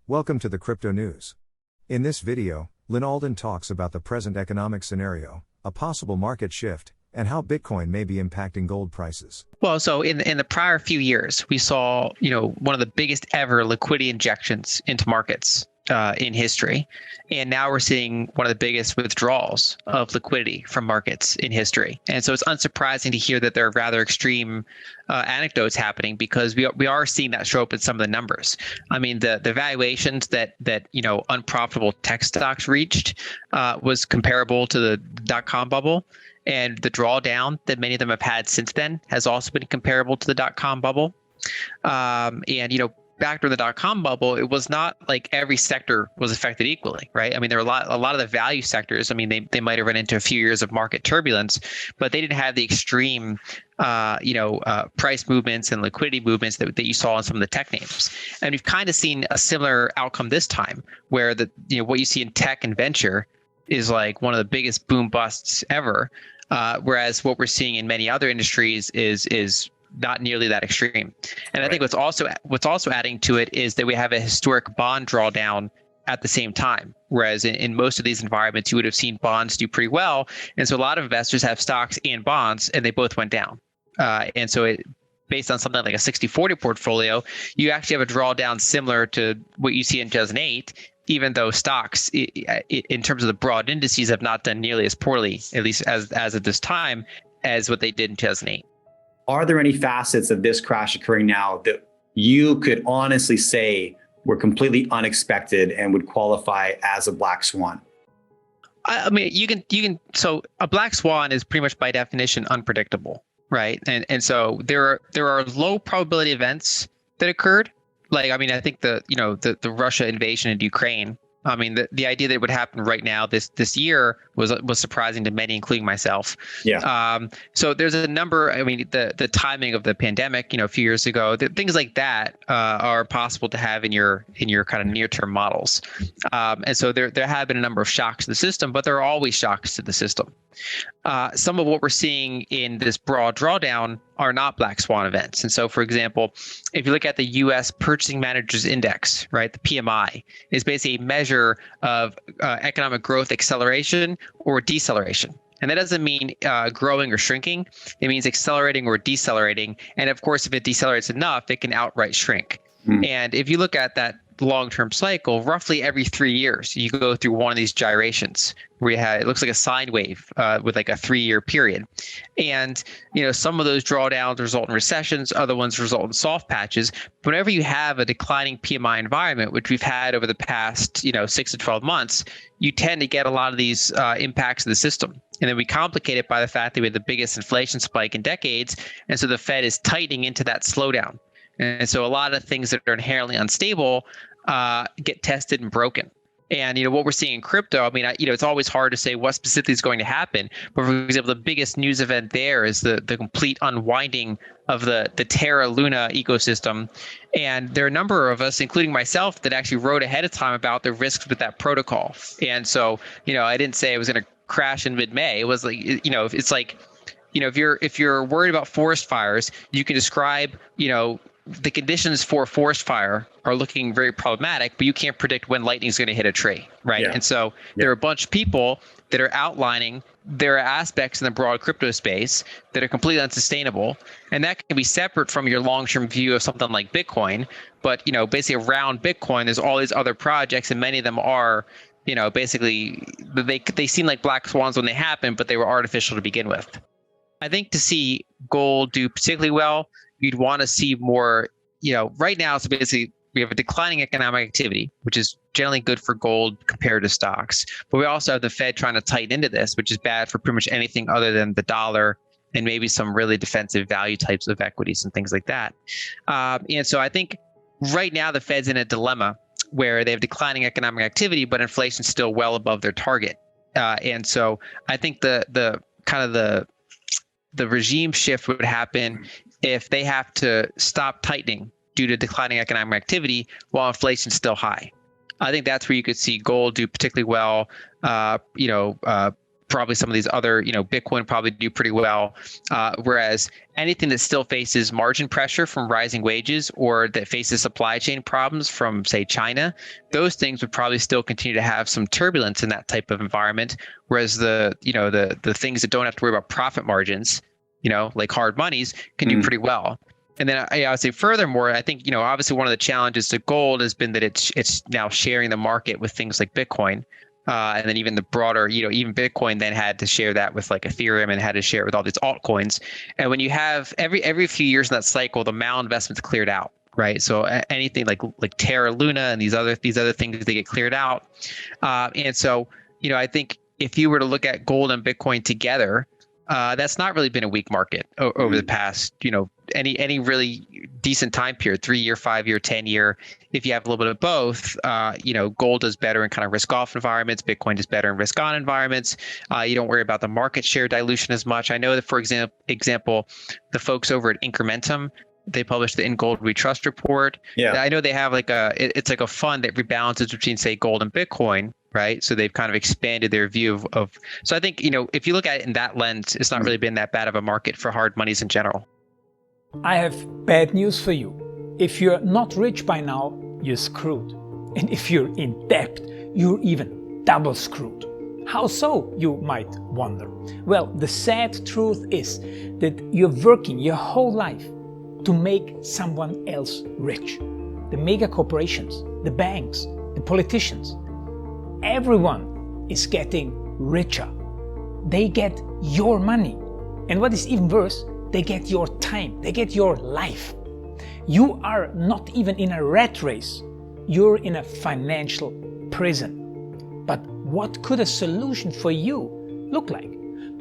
Welcome to the Crypto News. In this video, Lyn Alden talks about the present economic scenario, a possible market shift, and how Bitcoin may be impacting gold prices. Well, so in the prior few years, we saw, one of the biggest ever liquidity injections into markets in history. And now we're seeing one of the biggest withdrawals of liquidity from markets in history. And so it's unsurprising to hear that there are rather extreme anecdotes happening, because we are seeing that show up in some of the numbers. I mean, the valuations that unprofitable tech stocks reached was comparable to the dot-com bubble. And the drawdown that many of them have had since then has also been comparable to the dot-com bubble. Back during the dot-com bubble, it was not like every sector was affected equally, right? I mean, there were a lot of the value sectors. I mean, they might have run into a few years of market turbulence, but they didn't have the extreme, price movements and liquidity movements that you saw in some of the tech names. And we've kind of seen a similar outcome this time, where what you see in tech and venture is like one of the biggest boom busts ever, whereas what we're seeing in many other industries is not nearly that extreme. And I think what's also adding to it is that we have a historic bond drawdown at the same time, whereas in most of these environments, you would have seen bonds do pretty well. And so a lot of investors have stocks and bonds, and they both went down. And so based on something like a 60-40 portfolio, you actually have a drawdown similar to what you see in 2008, even though stocks, in terms of the broad indices, have not done nearly as poorly, at least as at this time, as what they did in 2008. Are there any facets of this crash occurring now that you could honestly say were completely unexpected and would qualify as a black swan? I mean, you can. So a black swan is pretty much by definition unpredictable, right? And so there are low probability events that occurred. Like, I mean, I think the Russia invasion in Ukraine. I mean, the idea that it would happen right now this year was surprising to many, including myself. Yeah. So there's a number. I mean, the timing of the pandemic, a few years ago, things like that are possible to have in your kind of near-term models. And so there have been a number of shocks to the system, but there are always shocks to the system. Some of what we're seeing in this broad drawdown are not black swan events. And so, for example, if you look at the U.S. Purchasing Managers Index, right, the PMI is basically a measure of economic growth acceleration or deceleration. And that doesn't mean growing or shrinking. It means accelerating or decelerating. And of course, if it decelerates enough, it can outright shrink. And if you look at that long-term cycle, roughly every 3 years, you go through one of these gyrations where it looks like a sine wave with like a 3-year period. And, some of those drawdowns result in recessions, other ones result in soft patches. Whenever you have a declining PMI environment, which we've had over the past, 6 to 12 months, you tend to get a lot of these impacts in the system. And then we complicate it by the fact that we had the biggest inflation spike in decades. And so the Fed is tightening into that slowdown. And so a lot of things that are inherently unstable get tested and broken. And what we're seeing in crypto, I mean, it's always hard to say what specifically is going to happen. But for example, the biggest news event there is the complete unwinding of the Terra Luna ecosystem. And there are a number of us, including myself, that actually wrote ahead of time about the risks with that protocol. And so, I didn't say it was going to crash in mid-May. It was like, it's like, if you're worried about forest fires, you can describe, the conditions for a forest fire are looking very problematic, but you can't predict when lightning is going to hit a tree, right? Yeah. And so there are a bunch of people that are outlining there are aspects in the broad crypto space that are completely unsustainable, and that can be separate from your long-term view of something like Bitcoin. But basically around Bitcoin, there's all these other projects, and many of them are, basically they seem like black swans when they happen, but they were artificial to begin with. I think to see gold do particularly well, you'd want to see more, right now, so basically we have a declining economic activity, which is generally good for gold compared to stocks. But we also have the Fed trying to tighten into this, which is bad for pretty much anything other than the dollar and maybe some really defensive value types of equities and things like that. And so I think right now the Fed's in a dilemma where they have declining economic activity, but inflation's still well above their target. And so I think the regime shift would happen if they have to stop tightening due to declining economic activity while inflation's still high. I think that's where you could see gold do particularly well. probably some of these other, Bitcoin probably do pretty well. Whereas anything that still faces margin pressure from rising wages or that faces supply chain problems from, say, China, those things would probably still continue to have some turbulence in that type of environment. Whereas the things that don't have to worry about profit margins, like hard monies, can do pretty well. And then I would say furthermore, I think, obviously one of the challenges to gold has been that it's now sharing the market with things like Bitcoin. And then even the broader, even Bitcoin then had to share that with like Ethereum and had to share it with all these altcoins. And when you have every few years in that cycle, the malinvestment's cleared out, right? So anything like Terra Luna and these other things, they get cleared out. And so, I think if you were to look at gold and Bitcoin together, that's not really been a weak market over the past, any really decent time period, 3-year, 5-year, 10-year. If you have a little bit of both, gold does better in kind of risk-off environments. Bitcoin does better in risk-on environments. You don't worry about the market share dilution as much. I know that, for example, the folks over at Incrementum, they published the In Gold We Trust report. Yeah. I know they have it's like a fund that rebalances between, say, gold and Bitcoin, right? So they've kind of expanded their view of. So I think, if you look at it in that lens, it's not really been that bad of a market for hard monies in general. I have bad news for you. If you're not rich by now, you're screwed. And if you're in debt, you're even double screwed. How so, you might wonder? Well, the sad truth is that you're working your whole life to make someone else rich. The mega corporations, the banks, the politicians, everyone is getting richer. They get your money. And what is even worse, they get your time, they get your life. You are not even in a rat race, you're in a financial prison. But what could a solution for you look like?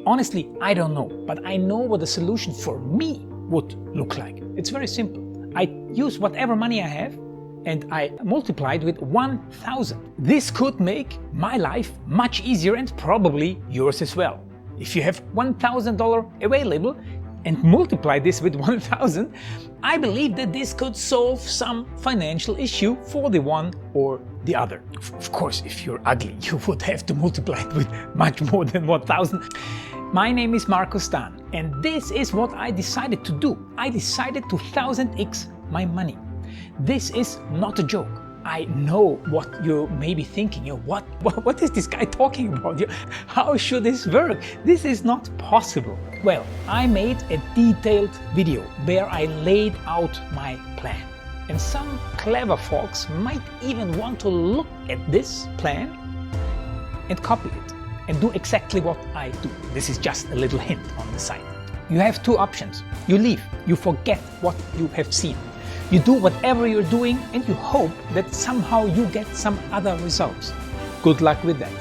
Honestly, I don't know, but I know what a solution for me would look like. It's very simple. I use whatever money I have and I multiply it with 1,000. This could make my life much easier and probably yours as well. If you have $1,000 available and multiply this with 1,000, I believe that this could solve some financial issue for the one or the other. Of course, if you're ugly, you would have to multiply it with much more than 1,000. My name is Markus Stan, and this is what I decided to do. I decided to 1000x my money. This is not a joke. I know what you may be thinking. What is this guy talking about? How should this work? This is not possible. Well, I made a detailed video where I laid out my plan. And some clever folks might even want to look at this plan and copy it and do exactly what I do. This is just a little hint on the side. You have two options. You leave, you forget what you have seen. You do whatever you're doing and you hope that somehow you get some other results. Good luck with that.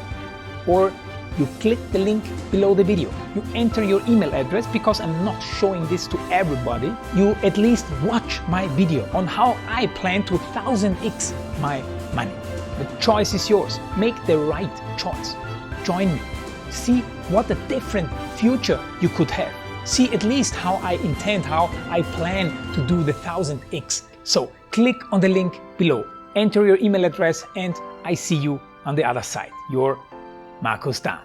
Or you click the link below the video. You enter your email address because I'm not showing this to everybody. You at least watch my video on how I plan to 1000x my money. The choice is yours. Make the right choice. Join me. See what a different future you could have. See at least how I plan to do the 1000x. So click on the link below, enter your email address, and I see you on the other side. Your Markus Stan.